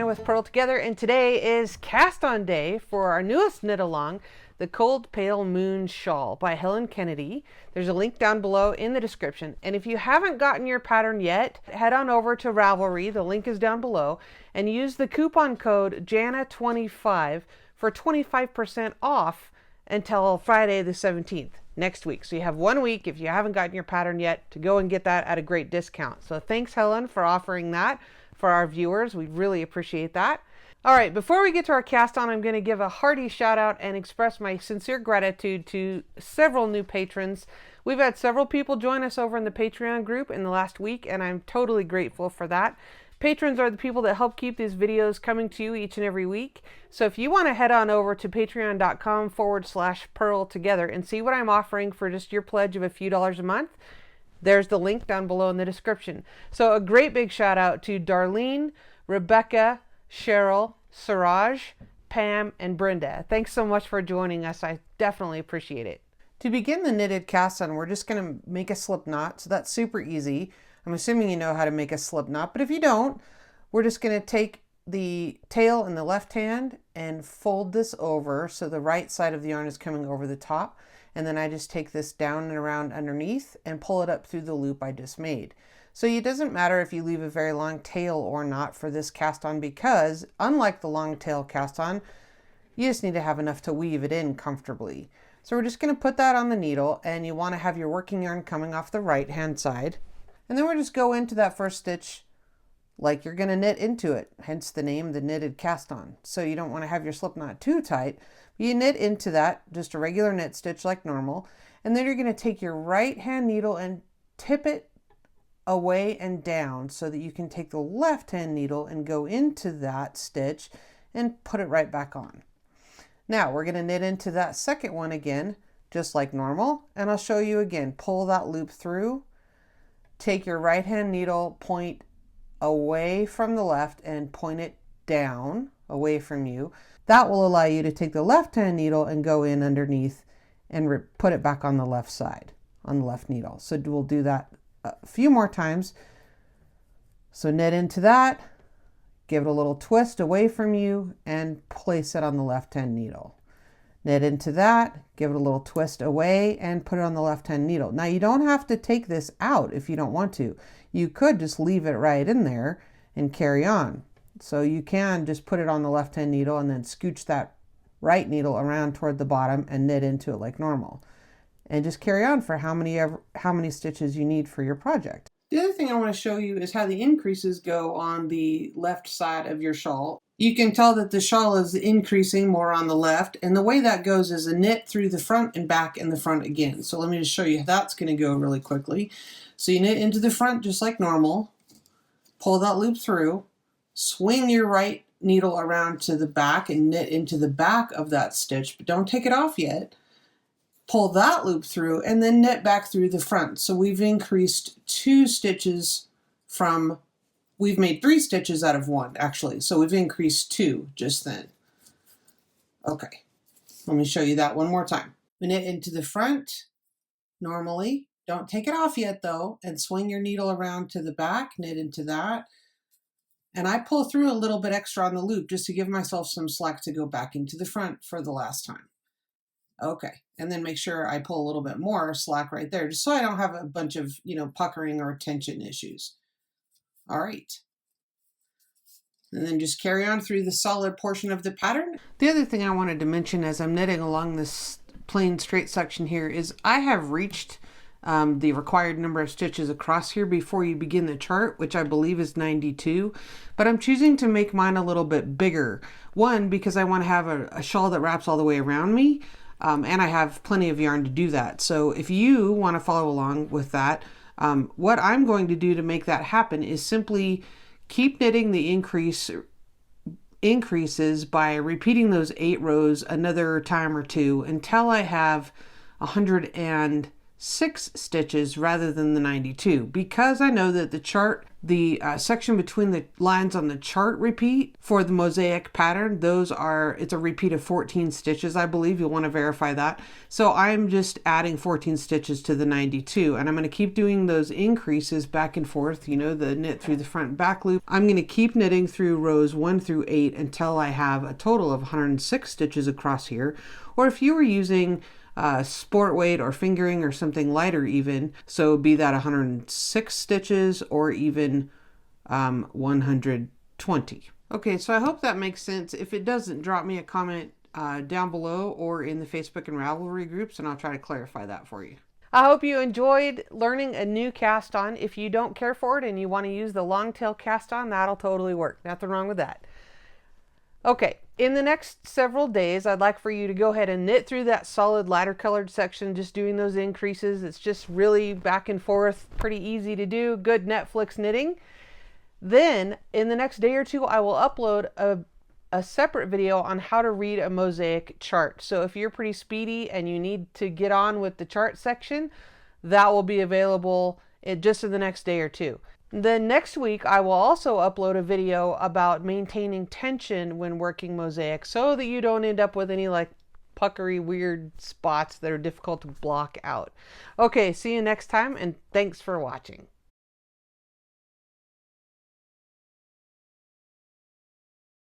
with Purl Together, and today is cast on day for our newest knit along, the Cold Pale Moon Shawl by Helen Kennedy. There's a link down below in the description, and if you haven't gotten your pattern yet, head on over to Ravelry, the link is down below, and use the coupon code JANA25 for 25% off until Friday the 17th next week. So you have 1 week, if you haven't gotten your pattern yet, to go and get that at a great discount. So thanks, Helen, for offering that for our viewers. We really appreciate that. All right, before we get to our cast on, I'm going to give a hearty shout out and express my sincere gratitude to several new patrons. We've had several people join us over in the Patreon group in the last week, and I'm totally grateful for that. Patrons are the people that help keep these videos coming to you each and every week. So if you want to head on over to patreon.com/Purl Together and see what I'm offering for just your pledge of a few dollars a month, there's the link down below in the description. So a great big shout out to Darlene, Rebecca, Cheryl, Saraj, Pam, and Brenda. Thanks so much for joining us. I definitely appreciate it. To begin the knitted cast on, we're just going to make a slip knot. So that's super easy. I'm assuming you know how to make a slip knot, but if you don't, we're just going to take the tail in the left hand and fold this over so the right side of the yarn is coming over the top. And then I just take this down and around underneath and pull it up through the loop I just made. So it doesn't matter if you leave a very long tail or not for this cast on, because unlike the long tail cast on, you just need to have enough to weave it in comfortably. So we're just going to put that on the needle, and you want to have your working yarn coming off the right hand side. And then we'll just go into that first stitch like you're going to knit into it, hence the name, the knitted cast on. So you don't want to have your slip knot too tight. You knit into that, just a regular knit stitch like normal, and then you're going to take your right hand needle and tip it away and down so that you can take the left hand needle and go into that stitch and put it right back on. Now we're going to knit into that second one again, just like normal, and I'll show you again. Pull that loop through, take your right hand needle, point away from the left and point it down away from you. That will allow you to take the left hand needle and go in underneath and put it back on the left side, on the left needle. So we'll do that a few more times. So knit into that, give it a little twist away from you and place it on the left hand needle. Knit into that, give it a little twist away and put it on the left hand needle. Now you don't have to take this out if you don't want to. You could just leave it right in there and carry on. So you can just put it on the left hand needle and then scooch that right needle around toward the bottom and knit into it like normal. And just carry on for how many stitches you need for your project. The other thing I want to show you is how the increases go on the left side of your shawl. You can tell that the shawl is increasing more on the left, and the way that goes is a knit through the front and back and the front again. So let me just show you how that's going to go really quickly. So you knit into the front just like normal, pull that loop through, swing your right needle around to the back and knit into the back of that stitch, but don't take it off yet. Pull that loop through and then knit back through the front. So we've increased 2 stitches from, we've made 3 stitches out of 1 actually. So we've increased 2 just then. Okay, let me show you that one more time. We knit into the front normally. Don't take it off yet though, and swing your needle around to the back, knit into that. And I pull through a little bit extra on the loop just to give myself some slack to go back into the front for the last time. Okay, and then make sure I pull a little bit more slack right there, just so I don't have a bunch of, puckering or tension issues. All right. And then just carry on through the solid portion of the pattern. The other thing I wanted to mention as I'm knitting along this plain straight section here is I have reached the required number of stitches across here before you begin the chart, which I believe is 92, but I'm choosing to make mine a little bit bigger. One, because I want to have a shawl that wraps all the way around me, and I have plenty of yarn to do that. So if you want to follow along with that, what I'm going to do to make that happen is simply keep knitting the increases by repeating those 8 rows another time or two until I have 106 106 stitches rather than the 92, because I know that the chart, the section between the lines on the chart repeat for the mosaic pattern, it's a repeat of 14 stitches, I believe. You'll want to verify that. So I'm just adding 14 stitches to the 92, and I'm going to keep doing those increases back and forth, you know, the knit through the front and back loop. I'm going to keep knitting through rows 1 through 8 until I have a total of 106 stitches across here. Or if you were using sport weight or fingering or something lighter even, so be that 106 stitches or even 120. Okay, so I hope that makes sense. If it doesn't, drop me a comment down below or in the Facebook and Ravelry groups, and I'll try to clarify that for you. I hope you enjoyed learning a new cast on. If you don't care for it and you want to use the long tail cast on, that'll totally work. Nothing wrong with that. Okay, in the next several days, I'd like for you to go ahead and knit through that solid lighter colored section, just doing those increases. It's just really back and forth, pretty easy to do, good Netflix knitting. Then, in the next day or two, I will upload a separate video on how to read a mosaic chart. So if you're pretty speedy and you need to get on with the chart section, that will be available just in the next day or two. Then next week, I will also upload a video about maintaining tension when working mosaic so that you don't end up with any like puckery, weird spots that are difficult to block out. Okay, see you next time, and thanks for watching.